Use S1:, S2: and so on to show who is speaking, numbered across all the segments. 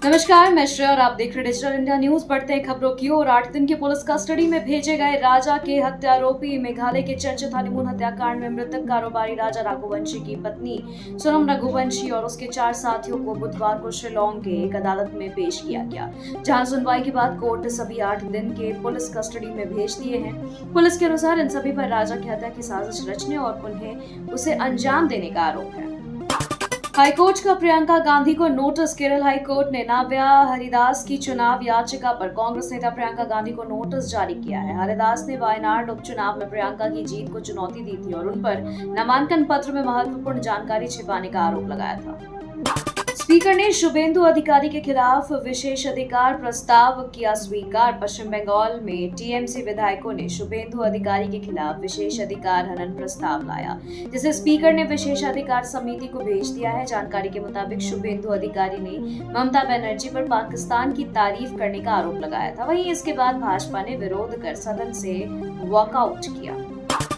S1: नमस्कार, मैं श्रेया और आप देख रहे डिजिटल इंडिया न्यूज। बढ़ते हैं खबरों की ओर। 8 दिन की पुलिस कस्टडी में भेजे गए राजा के हत्यारोपी मेघालय के चर्चित हनीमून हत्याकांड में मृतक कारोबारी राजा रघुवंशी की पत्नी सोनम रघुवंशी और उसके 4 साथियों को बुधवार को शिलोंग के एक अदालत में पेश किया गया, जहां सुनवाई के बाद कोर्ट ने सभी 8 दिन के पुलिस कस्टडी में भेज दिए हैं। पुलिस के अनुसार इन सभी पर राजा की हत्या की साजिश रचने और उन्हें उसे अंजाम देने का आरोप है। हाईकोर्ट का प्रियंका गांधी को नोटिस। केरल हाईकोर्ट ने नव्या हरिदास की चुनाव याचिका पर कांग्रेस नेता प्रियंका गांधी को नोटिस जारी किया है। हरिदास ने वायनाड उपचुनाव में प्रियंका की जीत को चुनौती दी थी और उन पर नामांकन पत्र में महत्वपूर्ण जानकारी छिपाने का आरोप लगाया था। स्पीकर ने शुभेंदु अधिकारी के खिलाफ विशेषाधिकार प्रस्ताव किया स्वीकार। पश्चिम बंगाल में टीएमसी विधायकों ने शुभेंदु अधिकारी के खिलाफ विशेषाधिकार हनन प्रस्ताव लाया, जिसे स्पीकर ने विशेषाधिकार समिति को भेज दिया है। जानकारी के मुताबिक शुभेंदु अधिकारी ने ममता बनर्जी पर पाकिस्तान की तारीफ करने का आरोप लगाया था। वहीं इसके बाद भाजपा ने विरोध कर सदन से वॉकआउट किया।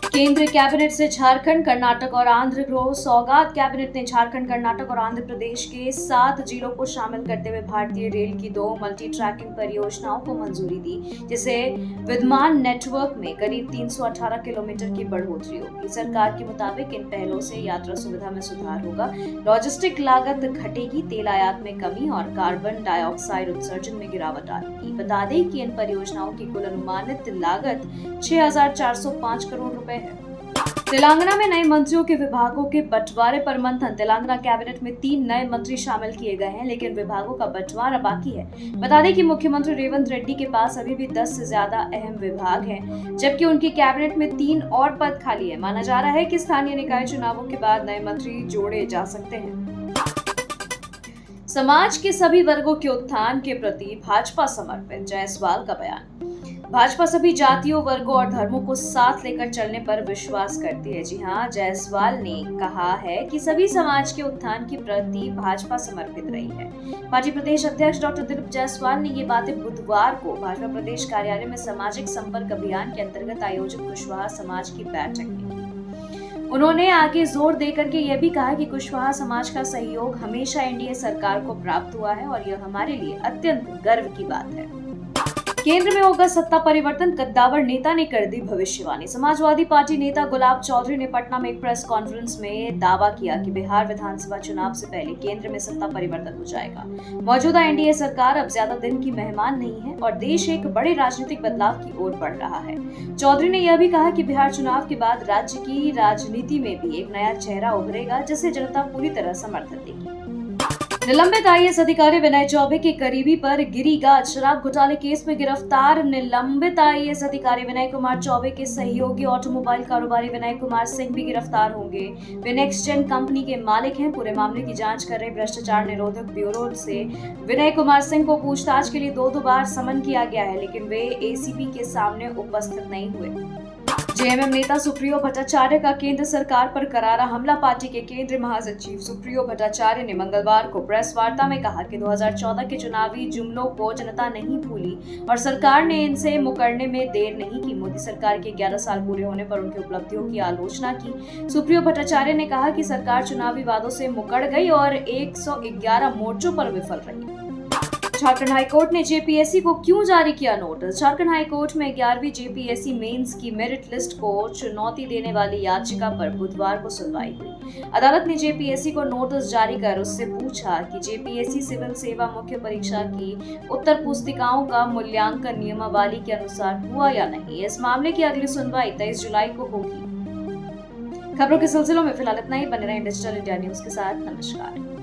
S1: केंद्रीय कैबिनेट से झारखंड, कर्नाटक और आंध्र को सौगात। कैबिनेट ने झारखंड, कर्नाटक और आंध्र प्रदेश के 7 जिलों को शामिल करते हुए भारतीय रेल की 2 मल्टी ट्रैकिंग परियोजनाओं को मंजूरी दी, जिससे विद्यमान नेटवर्क में करीब 318 किलोमीटर की बढ़ोतरी होगी। सरकार के मुताबिक इन पहलों से यात्रा सुविधा में सुधार होगा, लॉजिस्टिक लागत घटेगी, तेल आयात में कमी और कार्बन डाइऑक्साइड उत्सर्जन में गिरावट आएगी। बता दें कि इन परियोजनाओं की कुल अनुमानित लागत 6,405 करोड़ रुपए। तेलंगाना में नए मंत्रियों के विभागों के बंटवारे पर मंथन। तेलंगाना कैबिनेट में 3 नए मंत्री शामिल किए गए हैं, लेकिन विभागों का बंटवारा बाकी है। बता दें कि मुख्यमंत्री रेवंत रेड्डी के पास अभी भी 10 से ज्यादा अहम विभाग हैं, जबकि उनकी कैबिनेट में 3 और पद खाली है। माना जा रहा है कि स्थानीय निकाय चुनावों के बाद नए मंत्री जोड़े जा सकते हैं। समाज के सभी वर्गों के उत्थान के प्रति भाजपा समर्पित, जायसवाल का बयान। भाजपा सभी जातियों, वर्गों और धर्मों को साथ लेकर चलने पर विश्वास करती है। जी हां, जायसवाल ने कहा है कि सभी समाज के उत्थान के प्रति भाजपा समर्पित रही है। पार्टी प्रदेश अध्यक्ष डॉक्टर दिलीप जायसवाल ने ये बातें बुधवार को भाजपा प्रदेश कार्यालय में सामाजिक संपर्क अभियान के अंतर्गत आयोजित कुशवाहा समाज की बैठक में की। उन्होंने आगे जोर देकर के यह भी कहा कि कुशवाहा समाज का सहयोग हमेशा एनडीए सरकार को प्राप्त हुआ है और यह हमारे लिए अत्यंत गर्व की बात है। केंद्र में होगा सत्ता परिवर्तन, कद्दावर नेता ने कर दी भविष्यवाणी। समाजवादी पार्टी नेता गुलाब चौधरी ने पटना में एक प्रेस कॉन्फ्रेंस में दावा किया कि बिहार विधानसभा चुनाव से पहले केंद्र में सत्ता परिवर्तन हो जाएगा। मौजूदा एनडीए सरकार अब ज्यादा दिन की मेहमान नहीं है और देश एक बड़े राजनीतिक बदलाव की ओर बढ़ रहा है। चौधरी ने यह भी कहा कि बिहार चुनाव के बाद राज्य की राजनीति में भी एक नया चेहरा उभरेगा, जिसे जनता पूरी तरह समर्थन देगी। निलंबित आईएएस अधिकारी विनय चौबे के करीबी पर गिरी गाज। शराब घोटाले केस में गिरफ्तार निलंबित आईएएस अधिकारी विनय कुमार चौबे के सहयोगी ऑटोमोबाइल कारोबारी विनय कुमार सिंह भी गिरफ्तार होंगे। वे नेक्स्ट जेन कंपनी के मालिक हैं। पूरे मामले की जांच कर रहे भ्रष्टाचार निरोधक ब्यूरो से विनय कुमार सिंह को पूछताछ के लिए 2 बार समन किया गया है, लेकिन वे एसीबी के सामने उपस्थित नहीं हुए। जेएमएम नेता सुप्रियो भट्टाचार्य का केंद्र सरकार पर करारा हमला। पार्टी के केंद्रीय महासचिव सुप्रियो भट्टाचार्य ने मंगलवार को प्रेस वार्ता में कहा कि 2014 के चुनावी जुमलों को जनता नहीं भूली और सरकार ने इनसे मुकरने में देर नहीं की। मोदी सरकार के 11 साल पूरे होने पर उनकी उपलब्धियों की आलोचना की। सुप्रियो भट्टाचार्य ने कहा कि सरकार चुनावी वादों से मुकर गई और 111 मोर्चों पर विफल रही। झारखंड हाईकोर्ट ने जेपीएससी को क्यों जारी किया नोटिस। झारखंड हाईकोर्ट में 11वीं जेपीएससी मेंस की मेरिट लिस्ट को चुनौती देने वाली याचिका पर बुधवार को सुनवाई हुई। अदालत ने जेपीएससी को नोटिस जारी कर उससे पूछा कि जेपीएससी सिविल सेवा मुख्य परीक्षा की उत्तर पुस्तिकाओं का मूल्यांकन नियमावली के अनुसार हुआ या नहीं। इस मामले की अगली सुनवाई 23 जुलाई को होगी। खबरों के सिलसिलों में फिलहाल इतना ही। बने रहें डिजिटल इंडिया न्यूज के साथ। नमस्कार।